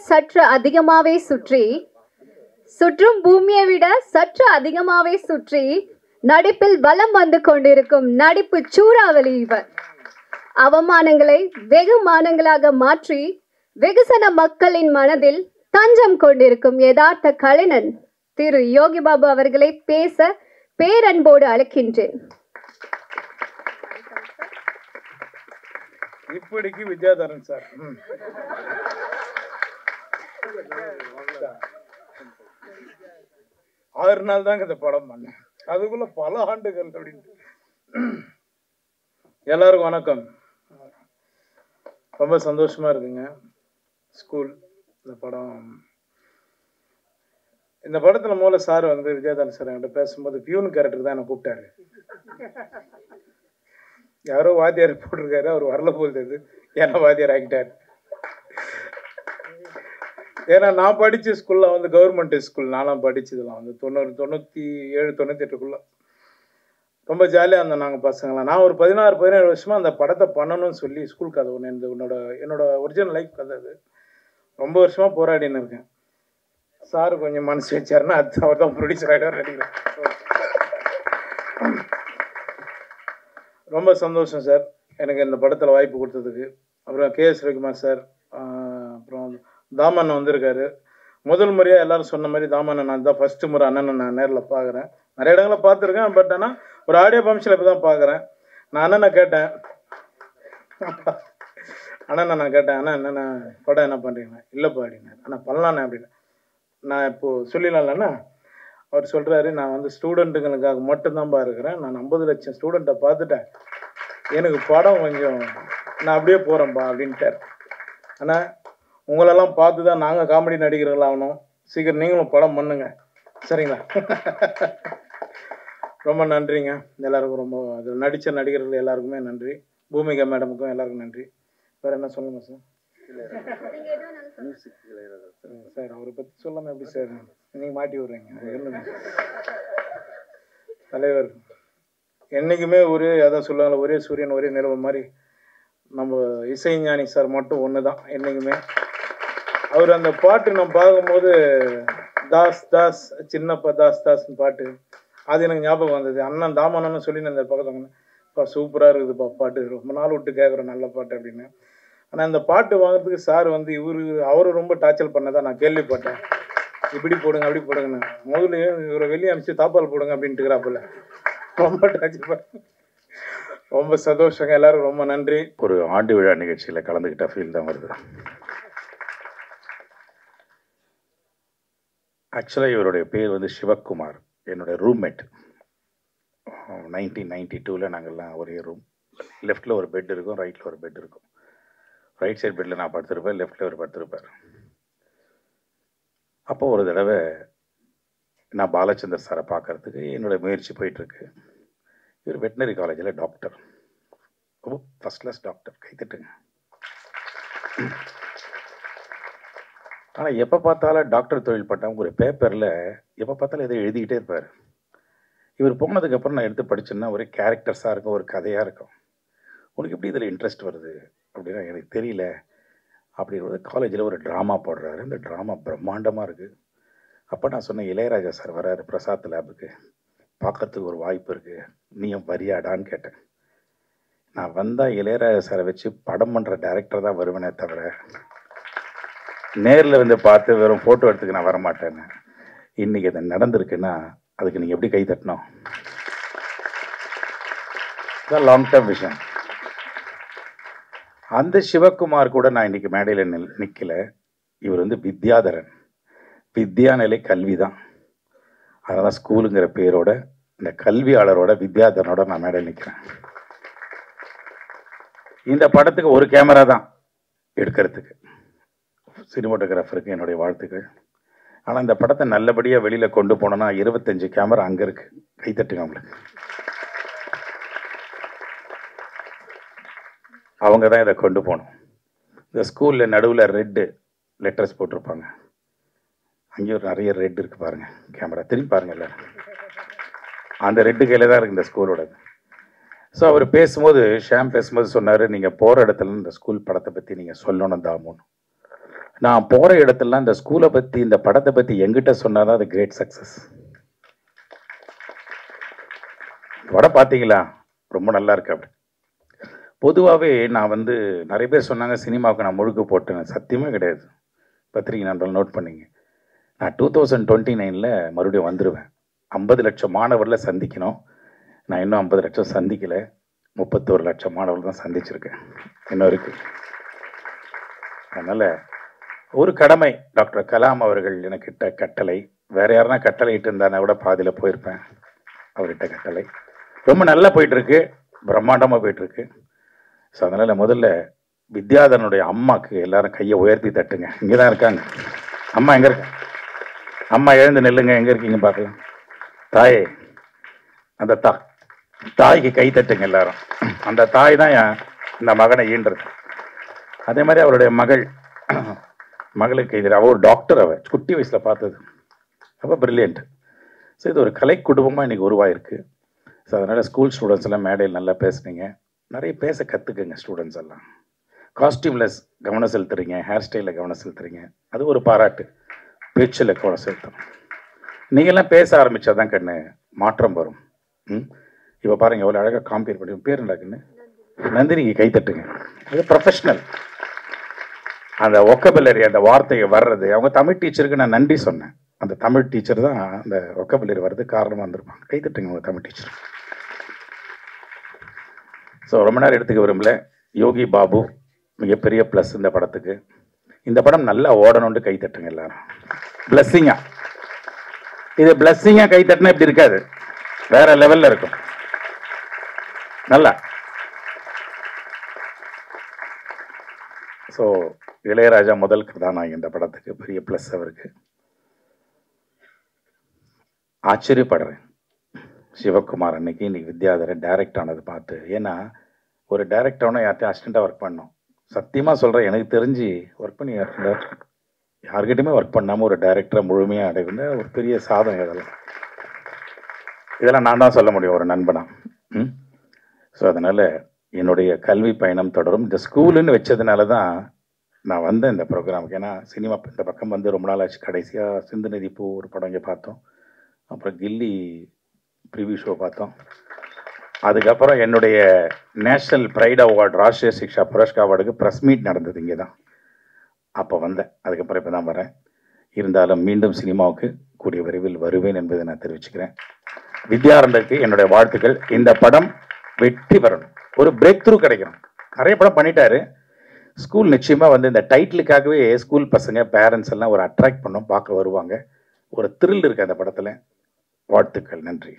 சற்று அதிகமாவே சுற்றி, சுற்றும் பூமியை விட சற்று அதிகமாவே சுற்றி நடிப்பில் வலம் வந்து கொண்டிருக்கும் நடிப்பு சூறாவளி இவர். அவமானங்களை வெகுமானங்களாக மாற்றி வெகுசன மக்களின் மனதில் தஞ்சம் கொண்டிருக்கும் யதார்த்த கலைஞன் திரு யோகி பாபு அவர்களை பேச பேரன்போடு அழைக்கின்றேன். இப்படிக்கு வித்யாதரன் சார். 6 நாள் தாங்க இந்த படம் பண்ணேன், அதுக்குள்ள பல ஆண்டுகள் அப்படின்ட்டு. எல்லாருக்கும் வணக்கம். ரொம்ப சந்தோஷமா இருக்குங்க. ஸ்கூல் இந்த படத்துல மூல சார் வந்து விஜயதாரன் சார் என்கிட்ட பேசும்போது பியூன் கேரக்டர் தான் என்ன கூப்பிட்டாரு. யாரோ வாத்தியார் போட்டிருக்காரு, அவர் வரல போகுது, என்ன வாத்தியார் ஆகிட்டாரு. ஏன்னா நான் படித்த ஸ்கூலில் வந்து கவர்மெண்ட் ஸ்கூல், நானும் படித்ததெல்லாம் வந்து 97, 98 ரொம்ப ஜாலியாக இருந்தோம் நாங்கள் பசங்களாம். நான் ஒரு 16-17 வருஷமாக அந்த படத்தை பண்ணணும்னு சொல்லி ஸ்கூல் கதை ஒன்று, என்னோட ஒரிஜினல் லைஃப் கதை அது. ரொம்ப வருஷமாக போராடின்னு இருக்கேன். சார் கொஞ்சம் மனசு வச்சாருன்னா அது அவர் தான் ப்ரொடியூசர் ஆகிடுவார் நினைக்கிறேன். ரொம்ப சந்தோஷம் சார் எனக்கு இந்த படத்தில் வாய்ப்பு கொடுத்ததுக்கு. அப்புறம் KS ரவிக்குமார் சார், அப்புறம் தாமண்ணன் வந்திருக்காரு. முதல் முறையாக எல்லாரும் சொன்ன மாதிரி தாமண்ணன் நான் தான் ஃபஸ்ட்டு முறை அண்ணனை நான் நேரில் பார்க்குறேன். நிறைய இடங்களை பார்த்துருக்கேன், பட் ஆனால் ஒரு ஆடியோ ஃபங்க்ஷனில் இப்போ தான் பார்க்குறேன். நான் அண்ணனை கேட்டேன், அண்ணா என்னென்ன படம் என்ன பண்ணுறீங்க? இல்லைப்பா அப்படின்னா. அண்ணா பண்ணலாண்ணே அப்படின்னு. நான் இப்போது சொல்லிடலாம்லண்ணா. அவர் சொல்கிறாரு, நான் வந்து ஸ்டூடெண்ட்டுங்களுக்காக மட்டும்தான்ப்பா இருக்கிறேன், நான் 50 லட்சம் ஸ்டூடெண்ட்டை பார்த்துட்டேன், எனக்கு படம் கொஞ்சம் நான் அப்படியே போகிறேன்ப்பா அப்படின்ட்டார். ஆனால் உங்களெல்லாம் பார்த்து தான் நாங்கள் காமெடி நடிகர்கள் ஆகணும், சீக்கிரம் நீங்களும் படம் பண்ணுங்க சரிங்களா? ரொம்ப நன்றிங்க எல்லாருக்கும். ரொம்ப அதில் நடித்த நடிகர்கள் எல்லாருக்குமே நன்றி. பூமிகா மேடமுக்கும் எல்லாருக்கும் நன்றி. வேறு என்ன சொல்லுங்க சார்? சார் அவரை பற்றி சொல்லாமல் எப்படி சார் நீங்கள் மாட்டி விட்றீங்க? தலைவர் என்றைக்குமே அதான் சொல்லுவாங்களே, ஒரே சூரியன் ஒரே நிலவு மாதிரி நம்ம இசைஞானி சார் மட்டும் ஒன்று தான் என்றைக்குமே. அவர் அந்த பாட்டு நான் பார்க்கும்போது தாஸ் தாஸ் சின்னப்பா தாஸ் தாஸ்ன்னு பாட்டு, அது எனக்கு ஞாபகம் வந்தது. அண்ணன் தாமண்ணன்னு சொல்லி நான் இந்த பக்கத்தில் சூப்பராக இருக்குதுப்பா பாட்டு, ரொம்ப நாள் விட்டு கேட்குறேன் நல்ல பாட்டு அப்படின்னு. ஆனால் இந்த பாட்டு வாங்குறதுக்கு சார் வந்து அவரு ரொம்ப டார்ச்சர் பண்ணதான் நான் கேள்விப்பட்டேன். இப்படி போடுங்க அப்படி போடுங்கன்னு. முதல்ல இவரை வெளியே அனுப்பிச்சு தாப்பால் போடுங்க அப்படின்ட்டுக்கிறாப்புல. ரொம்ப டார்ச்சர் பண்ண. ரொம்ப சந்தோஷங்க, எல்லாரும் ரொம்ப நன்றி. ஒரு ஆண்டு விழா நிகழ்ச்சியில் கலந்துக்கிட்ட ஃபீல் தான் வருது. ஆக்சுவலாக இவருடைய பேர் வந்து சிவக்குமார், என்னுடைய ரூம்மேட். 1992 நாங்கள்லாம் ஒரே ரூம். லெஃப்டில் ஒரு பெட் இருக்கும், ரைட்டில் ஒரு பெட் இருக்கும். ரைட் சைட் பெட்டில் நான் படுத்திருப்பேன், லெஃப்டில் அவர் படுத்திருப்பார். அப்போ ஒரு தடவை நான் பாலச்சந்தர் சாரை பார்க்கறதுக்கு என்னோடய முயற்சி போயிட்டுருக்கு. இவர் வெட்டினரி காலேஜில் டாக்டர், ரொம்ப ஃபஸ்ட் கிளாஸ் டாக்டர், கைத்தட்டுங்க. ஆனால் எப்போ பார்த்தாலும் டாக்டர் தொழில் பட்டவங்க ஒரு பேப்பரில் எப்போ பார்த்தாலும் எதை எழுதிக்கிட்டே இருப்பார். இவர் போனதுக்கப்புறம் நான் எடுத்து படிச்சேன்னா ஒரே கேரக்டர்ஸாக இருக்கும், ஒரு கதையாக இருக்கும். உனக்கு எப்படி இதில் இன்ட்ரெஸ்ட் வருது அப்படின்னா எனக்கு தெரியல அப்படின்றது. காலேஜில் ஒரு ட்ராமா போடுறாரு, இந்த ட்ராமா பிரம்மாண்டமாக இருக்குது. அப்போ நான் சொன்னேன், இளையராஜா சார் வராரு பிரசாத் லேபுக்கு, பார்க்கறதுக்கு ஒரு வாய்ப்பு இருக்குது, நீயும் வரியாடான்னு கேட்டேன். நான் வந்தால் இளையராஜா சாரை வச்சு படம் பண்ணுற டைரக்டர் தான் வருவேனே தவிர நேரில் வந்து பார்த்து வெறும் ஃபோட்டோ எடுத்துக்க நான் வரமாட்டேன்னு. இன்றைக்கி அது நடந்திருக்குன்னா அதுக்கு நீங்கள் எப்படி கை தட்டணும்? இதான் லாங் டேர்ம் விஷயம். அந்த சிவகுமார் கூட நான் இன்றைக்கி மேடையில் நிற்கலை. இவர் வந்து வித்யாதரன், வித்யாநிலை கல்வி தான். அதனால் ஸ்கூலுங்கிற பேரோட இந்த கல்வியாளரோட வித்யாதரனோட நான் மேடையில் நிற்கிறேன். இந்த படத்துக்கு ஒரு கேமரா தான் எடுக்கிறதுக்கு, சினிமோட்டோகிராஃபருக்கு என்னுடைய வாழ்த்துக்கள். ஆனால் இந்த படத்தை நல்லபடியாக வெளியில் கொண்டு போனோன்னா 25 கேமரா அங்கே இருக்குது, கைத்தட்டுங்க அவங்களுக்கு. அவங்க தான் இதை கொண்டு போகணும். இந்த ஸ்கூலில் நடுவில் ரெட்டு லெட்டர்ஸ் போட்டிருப்பாங்க, அங்கேயும் நிறைய ரெட் இருக்குது பாருங்கள், கேமரா திரும்பி பாருங்கள் எல்லோரும். அந்த ரெட்டு கையில் தான் இருக்குது இந்த ஸ்கூலோடது. ஸோ அவர் பேசும்போது, ஷாம் பேசும்போது சொன்னார், நீங்கள் போகிற இடத்துல இந்த ஸ்கூல் படத்தை பற்றி நீங்கள் சொல்லணும் தாமுன்னு. நான் போகிற இடத்துலலாம் இந்த ஸ்கூலை பற்றி இந்த படத்தை பற்றி எங்கிட்ட சொன்னால் தான் அது கிரேட் சக்ஸஸ். படம் பார்த்தீங்களா, ரொம்ப நல்லா இருக்கு. அப்படி பொதுவாகவே நான் வந்து நிறைய பேர் சொன்னாங்க சினிமாவுக்கு நான் முழுக்க போட்டேன். சத்தியமே கிடையாது. பத்திரிகை நண்பர்கள் நோட் பண்ணிங்க. நான் 2029 மறுபடியும் வந்துடுவேன். 50 லட்சம் மாணவர்களை சந்திக்கணும். நான் இன்னும் 50 லட்சம் சந்திக்கலை. 31 லட்சம் மாணவர்கள் தான் சந்திச்சிருக்கேன் இன்னும் இருக்கு. அதனால் ஒரு கடமை, டாக்டர் கலாம் அவர்கள் எனக்கிட்ட கட்டளை. வேற யாருன்னா கட்டளை இட்டு இருந்தானா கூட பாதியில் போயிருப்பேன். அவர்கிட்ட கட்டளை ரொம்ப நல்லா போயிட்டுருக்கு, பிரம்மாண்டமாக போயிட்டுருக்கு. ஸோ அதனால் முதல்ல வித்யாதரனுடைய அம்மாவுக்கு எல்லாரும் கையை உயர்த்தி தட்டுங்க. இங்கே தான் இருக்காங்க. அம்மா எங்கே இருக்க? அம்மா எழுந்து நெல்லுங்க. எங்கே இருக்கீங்க பார்க்கலாம். தாயே, அந்த தாய்க்கு கை தட்டுங்க எல்லாரும். அந்த தாய் தான் இந்த மகனை ஈன்றது. அதே மாதிரி அவருடைய மகளுக்கு எதிராக ஒரு டாக்டர், அவர் குட்டி வயசில் பார்த்தது ரொம்ப பிரில்லியன்ட். ஸோ இது ஒரு கலை குடும்பமாக இன்றைக்கி உருவாயிருக்கு. ஸோ அதனால் ஸ்கூல் ஸ்டூடெண்ட்ஸ் எல்லாம் மேடையில் நல்லா பேசுனீங்க. நிறைய பேச கற்றுக்குங்க ஸ்டூடெண்ட்ஸ் எல்லாம். காஸ்டியூம்லெஸ் கவனம் செலுத்துறீங்க, ஹேர் ஸ்டைலில் கவனம் செலுத்துறீங்க, அது ஒரு பாராட்டு. பேச்சில் கவனம் செலுத்தணும். நீங்கள்லாம் பேச ஆரம்பித்தா தான் கண்ணு மாற்றம் வரும். இப்போ பாருங்கள் எவ்வளோ அழகாக காம்பேர் பண்ணி. பேர் நடக்குன்னு நந்தினிக்கு கை தட்டுங்க. அது ப்ரொஃபஷ்னல். அந்த ஒக்கபுலரி, அந்த வார்த்தையை வர்றது, அவங்க தமிழ் டீச்சருக்கு நான் நன்றி சொன்னேன். அந்த தமிழ் டீச்சர் தான் அந்த ஒக்கபுலரி வர்றது காரணமாக இருந்திருப்பாங்க. கை தட்டுங்க உங்கள் தமிழ் டீச்சர். ஸோ ரொம்ப நேரம் எடுத்துக்க விரும்பல. யோகி பாபு மிகப்பெரிய ப்ளஸ் இந்த படத்துக்கு. இந்த படம் நல்லா ஓடணும்னு கை தட்டுங்க எல்லாரும். பிளஸ்ஸிங்கா, இது பிளஸ்ஸிங்கா கை தட்டினா இப்படி இருக்காது, வேற லெவல்ல இருக்கும். நல்லா. ஸோ இளையராஜா முதல் கதாநாயகன் இந்த படத்துக்கு, பெரிய ப்ளஸ் அவருக்கு. ஆச்சரியப்படுறேன் சிவகுமார் இன்னைக்கு வித்யாதரன் டைரக்ட் ஆனது பார்த்து. ஏன்னா ஒரு டைரக்ட் ஆகணும், யார்கிட்டையும் அசிஸ்டண்ட்டாக ஒர்க் பண்ணோம். சத்தியமாக சொல்கிறேன், எனக்கு தெரிஞ்சு ஒர்க் பண்ணி யார்கிட்டையுமே ஒர்க் பண்ணாமல் ஒரு டைரக்டரை முழுமையாக அடைந்த ஒரு பெரிய சாதனை. இதெல்லாம் நான் தான் சொல்ல முடியும் ஒரு நண்பனா. ஸோ அதனால் என்னுடைய கல்வி பயணம் தொடரும். இந்த ஸ்கூலுன்னு வச்சதுனால தான் நான் வந்தேன் இந்த ப்ரோக்ராமுக்கு. ஏன்னா சினிமா இந்த பக்கம் வந்து ரொம்ப நாள் ஆச்சு. கடைசியாக சிந்து நதி பூ ஒரு படம் இங்கே பார்த்தோம். அப்புறம் கில்லி ப்ரிவியூ ஷோ பார்த்தோம். அதுக்கப்புறம் என்னுடைய நேஷ்னல் ப்ரைட் அவார்டு, ராஷ்ட்ரிய சிக்ஷா புரஸ்கார் அவார்டுக்கு ப்ரெஸ் மீட் நடந்தது இங்கே தான். அப்போ வந்தேன். அதுக்கப்புறம் இப்போ தான் வரேன். இருந்தாலும் மீண்டும் சினிமாவுக்கு கூடிய விரைவில் வருவேன் என்பதை நான் தெரிவிச்சுக்கிறேன். வித்யாரந்தருக்கு என்னுடைய வாழ்த்துக்கள். இந்த படம் வெற்றி பெறணும், ஒரு பிரேக் த்ரூ கிடைக்கணும். நிறைய படம் பண்ணிட்டாரு. ஸ்கூல் நிச்சயமாக வந்து இந்த டைட்டிலுக்காகவே ஸ்கூல் பசங்க பேரண்ட்ஸ் எல்லாம் ஒரு அட்ராக்ட் பண்ணோம், பார்க்க வருவாங்க. ஒரு த்ரில் இருக்குது அந்த படத்தில். வாழ்த்துக்கள். நன்றி.